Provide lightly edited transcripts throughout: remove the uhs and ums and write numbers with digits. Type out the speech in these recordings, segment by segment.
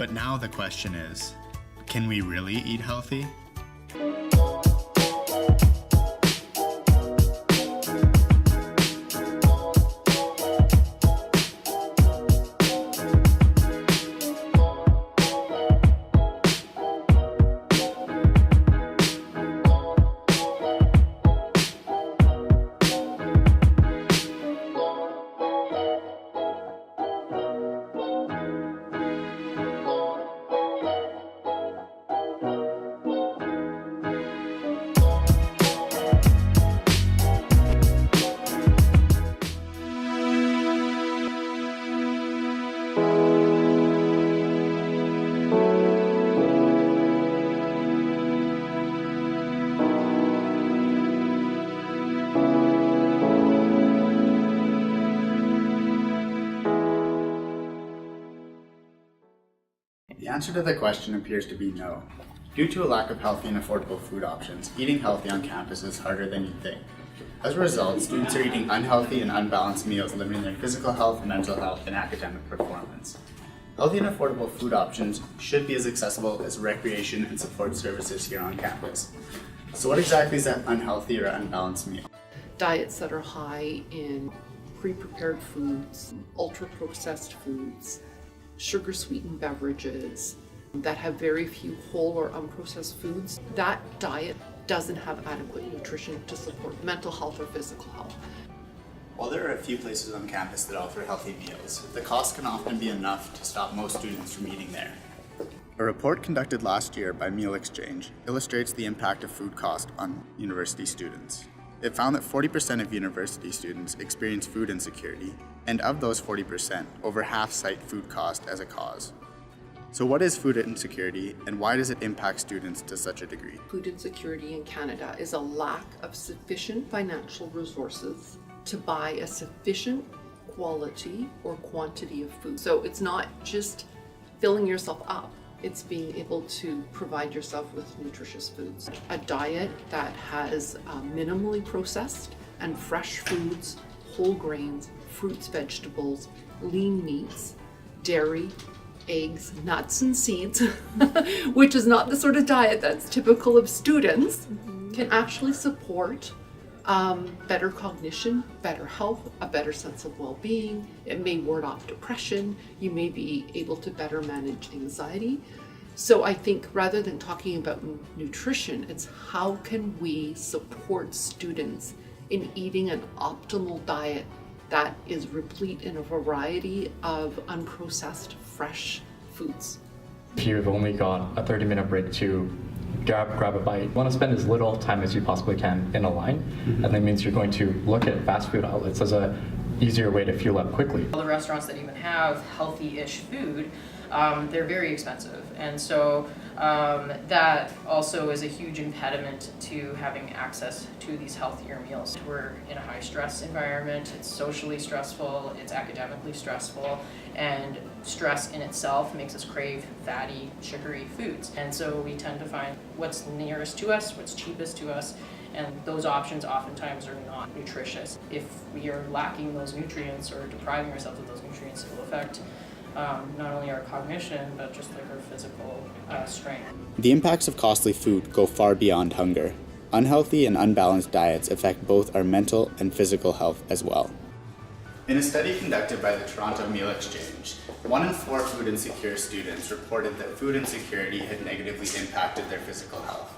But now the question is, can we really eat healthy? The answer to the question appears to be no. Due to a lack of healthy and affordable food options, eating healthy on campus is harder than you'd think. As a result, students are eating unhealthy and unbalanced meals, limiting their physical health, mental health, and academic performance. Healthy and affordable food options should be as accessible as recreation and support services here on campus. So what exactly is an unhealthy or unbalanced meal? Diets that are high in pre-prepared foods, ultra-processed foods, sugar-sweetened beverages that have very few whole or unprocessed foods, that diet doesn't have adequate nutrition to support mental health or physical health. While there are a few places on campus that offer healthy meals, the cost can often be enough to stop most students from eating there. A report conducted last year by Meal Exchange illustrates the impact of food cost on university students. It found that 40% of university students experience food insecurity, and of those 40%, over half cite food cost as a cause. So what is food insecurity, and why does it impact students to such a degree? Food insecurity in Canada is a lack of sufficient financial resources to buy a sufficient quality or quantity of food. So it's not just filling yourself up, it's being able to provide yourself with nutritious foods. A diet that has minimally processed and fresh foods, whole grains, fruits, vegetables, lean meats, dairy, eggs, nuts, and seeds, which is not the sort of diet that's typical of students, can actually support better cognition, better health, a better sense of well-being. It may ward off depression. You may be able to better manage anxiety. So I think rather than talking about nutrition, it's how can we support students in eating an optimal diet that is replete in a variety of unprocessed, fresh foods. If you've only got a 30-minute break to grab a bite, you want to spend as little time as you possibly can in a line, and that means you're going to look at fast food outlets as a easier way to fuel up quickly. All the restaurants that even have healthy-ish food, they're very expensive, and so that also is a huge impediment to having access to these healthier meals. We're in a high stress environment, it's socially stressful, it's academically stressful, and stress in itself makes us crave fatty, sugary foods. And so we tend to find what's nearest to us, what's cheapest to us, and those options oftentimes are not nutritious. If we are lacking those nutrients or depriving ourselves of those nutrients, it will affect not only our cognition, but just like our physical strength. The impacts of costly food go far beyond hunger. Unhealthy and unbalanced diets affect both our mental and physical health as well. In a study conducted by the Toronto Meal Exchange, 1 in 4 food insecure students reported that food insecurity had negatively impacted their physical health,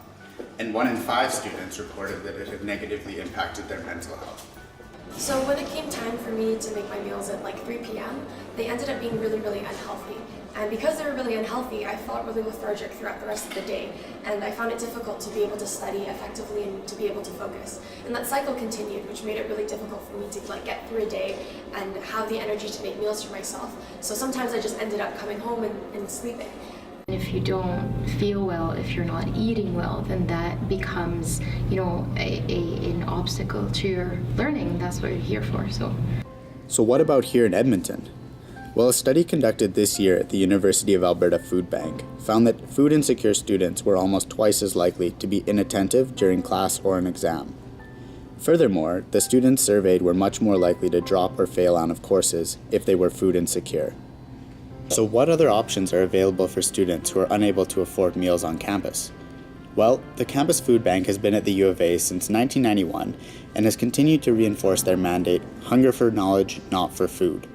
and 1 in 5 students reported that it had negatively impacted their mental health. So when it came time for me to make my meals at like 3 p.m., they ended up being really, really unhealthy. And because they were really unhealthy, I felt really lethargic throughout the rest of the day. And I found it difficult to be able to study effectively and to be able to focus. And that cycle continued, which made it really difficult for me to get through a day and have the energy to make meals for myself. So sometimes I just ended up coming home and sleeping. If you don't feel well, if you're not eating well, then that becomes, an obstacle to your learning. That's what you're here for. So what about here in Edmonton? Well, a study conducted this year at the University of Alberta Food Bank found that food insecure students were almost twice as likely to be inattentive during class or an exam. Furthermore, the students surveyed were much more likely to drop or fail out of courses if they were food insecure. So what other options are available for students who are unable to afford meals on campus? Well, the Campus Food Bank has been at the U of A since 1991 and has continued to reinforce their mandate, hunger for knowledge, not for food.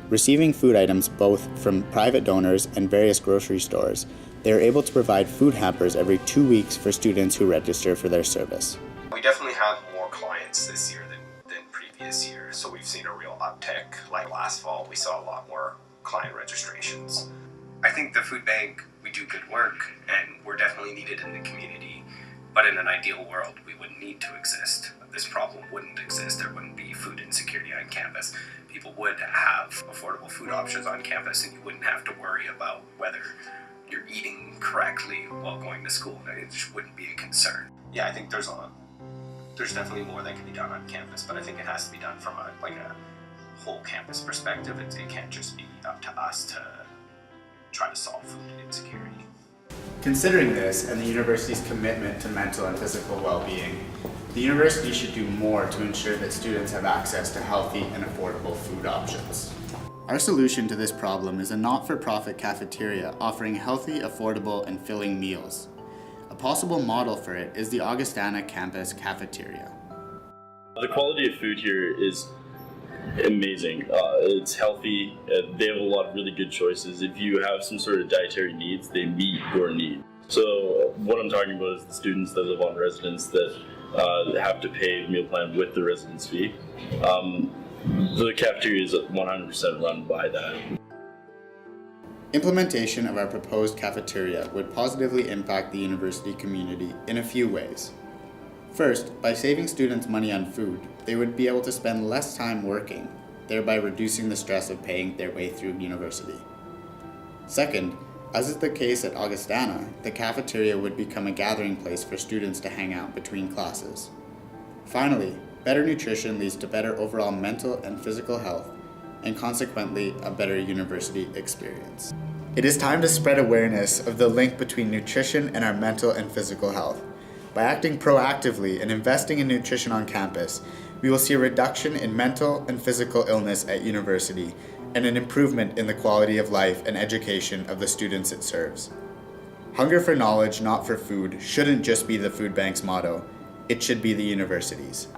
Receiving food items both from private donors and various grocery stores, they are able to provide food hampers every 2 weeks for students who register for their service. We definitely have more clients this year than previous years, so we've seen a real uptick. Like last fall, we saw a lot more client registrations. I think the food bank, we do good work, and we're definitely needed in the community, but in an ideal world, we wouldn't need to exist. This problem wouldn't exist. There wouldn't be food insecurity on campus. People would have affordable food options on campus, and you wouldn't have to worry about whether you're eating correctly while going to school. It just wouldn't be a concern. Yeah, I think there's definitely more that can be done on campus, but I think it has to be done from a whole campus perspective. It can't just be up to us to try to solve food insecurity. Considering this and the university's commitment to mental and physical well-being, the university should do more to ensure that students have access to healthy and affordable food options. Our solution to this problem is a not-for-profit cafeteria offering healthy, affordable, and filling meals. A possible model for it is the Augustana campus cafeteria. The quality of food here is amazing. It's healthy. They have a lot of really good choices. If you have some sort of dietary needs, they meet your need. So what I'm talking about is the students that live on residence that have to pay the meal plan with the residence fee. The cafeteria is 100% run by that. Implementation of our proposed cafeteria would positively impact the university community in a few ways. First, by saving students money on food, they would be able to spend less time working, thereby reducing the stress of paying their way through university. Second, as is the case at Augustana, the cafeteria would become a gathering place for students to hang out between classes. Finally, better nutrition leads to better overall mental and physical health, and consequently, a better university experience. It is time to spread awareness of the link between nutrition and our mental and physical health. By acting proactively and investing in nutrition on campus, we will see a reduction in mental and physical illness at university and an improvement in the quality of life and education of the students it serves. Hunger for knowledge, not for food, shouldn't just be the food bank's motto. It should be the university's.